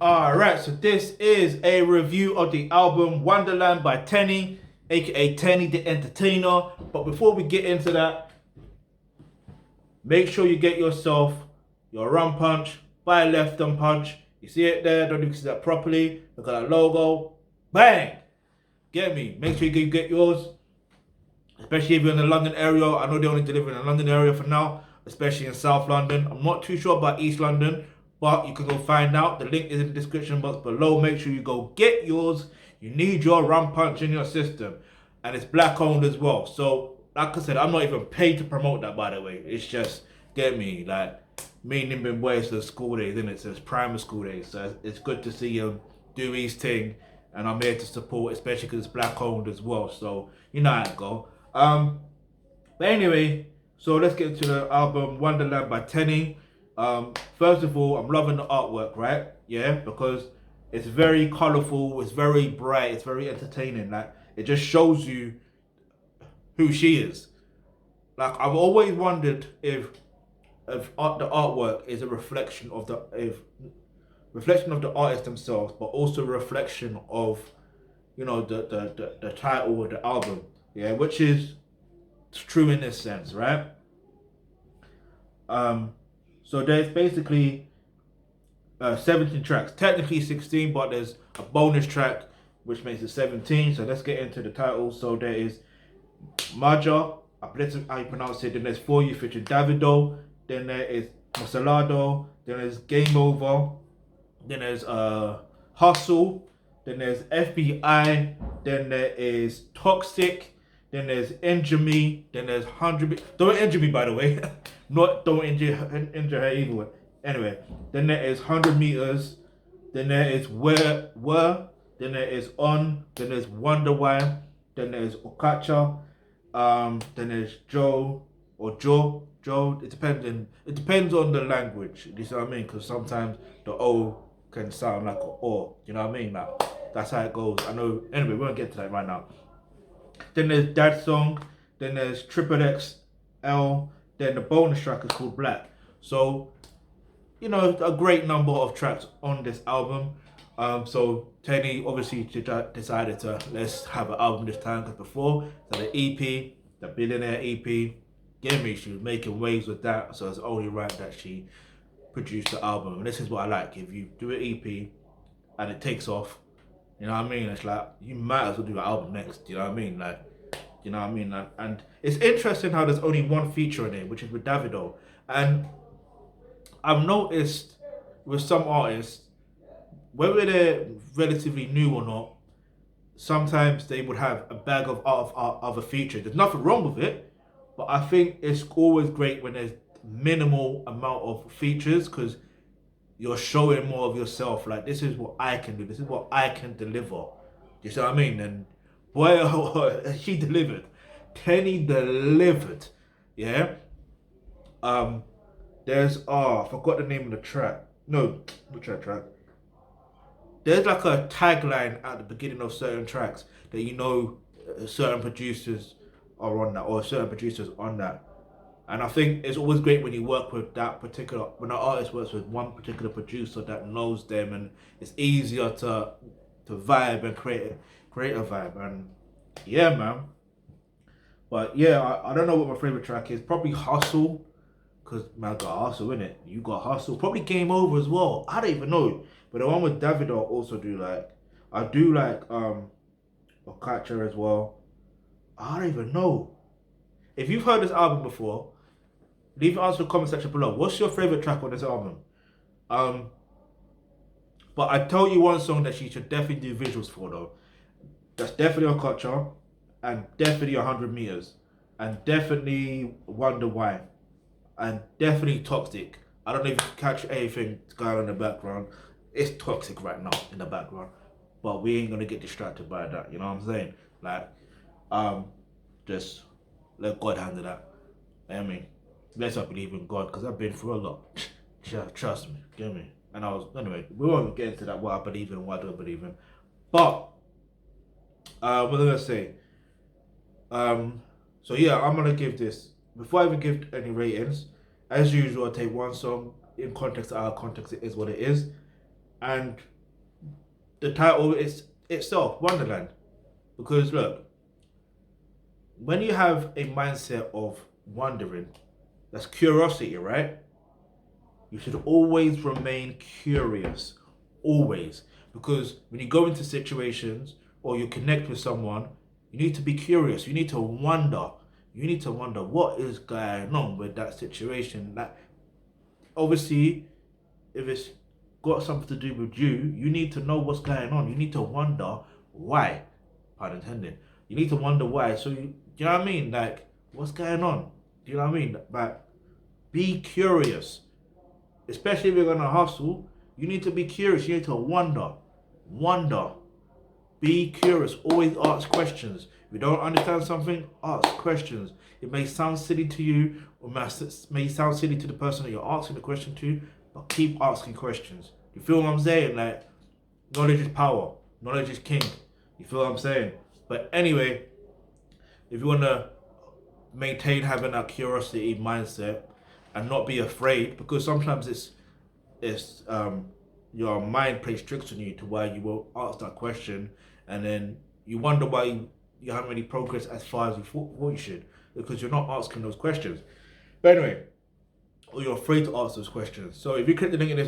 Alright, so this is a review of the album Wondaland by Teni, aka Teni the Entertainer. But before we get into that, make sure you get yourself your rum punch, buy a left thumb punch. You see it there, don't you see that properly? Look at that logo. Bang! Get me. Make sure you get yours. Especially if you're in the London area. I know they only deliver in the London area for now, especially in South London. I'm not too sure about East London, but you can go find out. The link is in the description box below. Make sure you go get yours. You need your rum punch in your system. And it's black owned as well. So, like I said, I'm not even paid to promote that, by the way. It's just, get me, like, me and him been boys to school days, isn't it? So it's primary school days. So it's good to see him do his thing. And I'm here to support, especially because it's black owned as well. So, you know how it go. But anyway, so let's get into the album Wondaland by Teni. First of all, I'm loving the artwork, right? Yeah, because it's very colorful, it's very bright, it's very entertaining. Like, it just shows you who she is. Like, I've always wondered if the artwork is a reflection of the artist themselves, but also a reflection of, you know, the title of the album. Yeah, which is true in this sense, right? So there's basically 17 tracks, technically 16, but there's a bonus track which makes it 17. So let's get into the title. So there is Maja, I believe how you pronounce it. Then there's For You featuring Davido. Then there is Masalado. Then there's Game Over. Then there's Hustle. Then there's FBI. Then there is Toxic. Then there's Injure Me. Then there's 100. Don't injure me, by the way. Don't injure her either. Anyway, then there is 100 meters. Then there is Where. Then there is On. Then there's Wonder Why. Then there's Okacha. Then there's Joe or Joe. It depends on the language. You see what I mean? Because sometimes the O can sound like an O. You know what I mean? Like, that's how it goes. I know. Anyway, we won't get to that right now. Then there's Dad Song. Then there's Triple XL. Then the bonus track is called Black. So, you know, a great number of tracks on this album. So Teni obviously decided to let's have an album this time, because before the EP, the Billionaire EP, give me, she was making waves with that. So it's only right that she produced the album. And this is what I like. If you do an EP and it takes off, you know what I mean? It's like, you might as well do an album next. You know what I mean? Like, you know what I mean? And it's interesting how there's only one feature in it, which is with Davido. And I've noticed with some artists, whether they're relatively new or not, sometimes they would have a bag of other features. There's nothing wrong with it, but I think it's always great when there's minimal amount of features, because you're showing more of yourself. Like, this is what I can do. This is what I can deliver. You see what I mean? And boy, she delivered. Teni delivered. Yeah. There's I forgot the name of the track. No, which track? There's like a tagline at the beginning of certain tracks that, you know, certain producers are on that, or certain producers on that. And I think it's always great when you work with that particular, when an artist works with one particular producer that knows them, and it's easier to vibe and create a vibe. And yeah, man. But yeah, I don't know what my favorite track is. Probably Hustle, because man, I got Hustle in it. You got Hustle. Probably Game Over as well. I don't even know. But the one with Davido I also do like. I do like Okacha as well. I don't even know. If you've heard this album before, leave an answer in the comment section below. What's your favorite track on this album? But I tell you one song that she should definitely do visuals for, though. That's definitely Okacha, and definitely 100 meters, and definitely Wonder Why, and definitely Toxic. I don't know if you can catch anything going on in the background. It's toxic right now in the background, but we ain't gonna get distracted by that. You know what I'm saying? Like, just let God handle that. I mean, let's not believe in God, because I've been through a lot. Trust me, get me. And anyway, we won't get into that, what I believe in and what I don't believe in. But what was I gonna say? So yeah, I'm gonna give this, before I even give any ratings, as usual, I take one song in context, out of context, it is what it is. And the title is itself, Wonderland. Because look, when you have a mindset of wondering, that's curiosity, right? You should always remain curious. Always. Because when you go into situations or you connect with someone, you need to be curious. You need to wonder. You need to wonder what is going on with that situation. That obviously, if it's got something to do with you, you need to know what's going on. You need to wonder why. Pardon intended. You need to wonder why. So you know what I mean? Like, what's going on? Do you know what I mean? Like, be curious. Especially if you're gonna hustle, you need to be curious. You need to wonder. Wonder. Be curious. Always ask questions. If you don't understand something, ask questions. It may sound silly to you, or may sound silly to the person that you're asking the question to, but keep asking questions. You feel what I'm saying? Like, knowledge is power. Knowledge is king. You feel what I'm saying? But anyway, if you want to maintain having that curiosity mindset and not be afraid, because sometimes it's your mind plays tricks on you to why you will ask that question, and then you wonder why you haven't really progressed as far as you thought you should, because you're not asking those questions. But anyway, or you're afraid to ask those questions. So if you click the link in the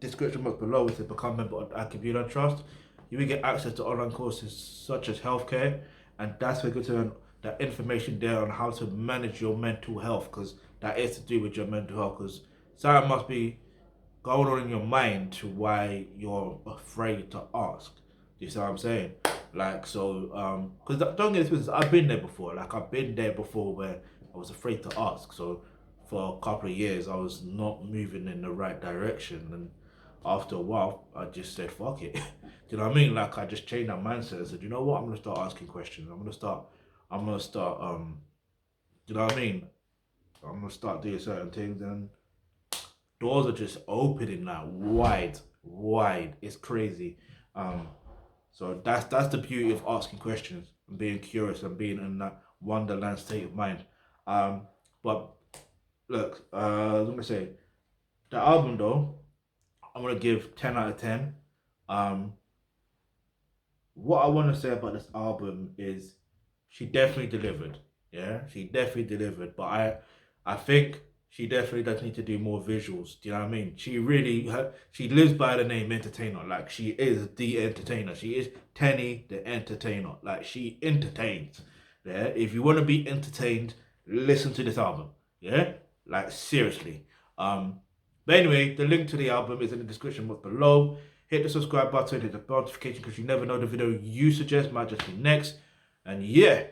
description box below, it says become a member of Thealkebulantrust, you will get access to online courses such as healthcare, and that's where you get to learn that information there on how to manage your mental health, because that is to do with your mental health, because something must be going on in your mind to why you're afraid to ask. Do you see what I'm saying? Like, so, because don't get this, I've been there before. Like, I've been there before where I was afraid to ask. So, for a couple of years, I was not moving in the right direction. And after a while, I just said, fuck it. Do you know what I mean? Like, I just changed that mindset and said, you know what? I'm going to start asking questions. I'm going to start, do you know what I mean? I'm going to start doing certain things, and doors are just opening now, wide. It's crazy. So that's the beauty of asking questions and being curious and being in that wonderland state of mind. But look, I'm gonna say the album though, I'm gonna give 10 out of 10. What I want to say about this album is she definitely delivered. Yeah, she definitely delivered. But I think she definitely does need to do more visuals. Do you know what I mean? She really, she lives by the name entertainer. Like, she is the entertainer. She is Teni the entertainer. Like, she entertains. Yeah, if you want to be entertained, listen to this album. Yeah, like, seriously. But anyway, the link to the album is in the description box below. Hit the subscribe button, hit the notification, because you never know the video you suggest might just be next. And yeah.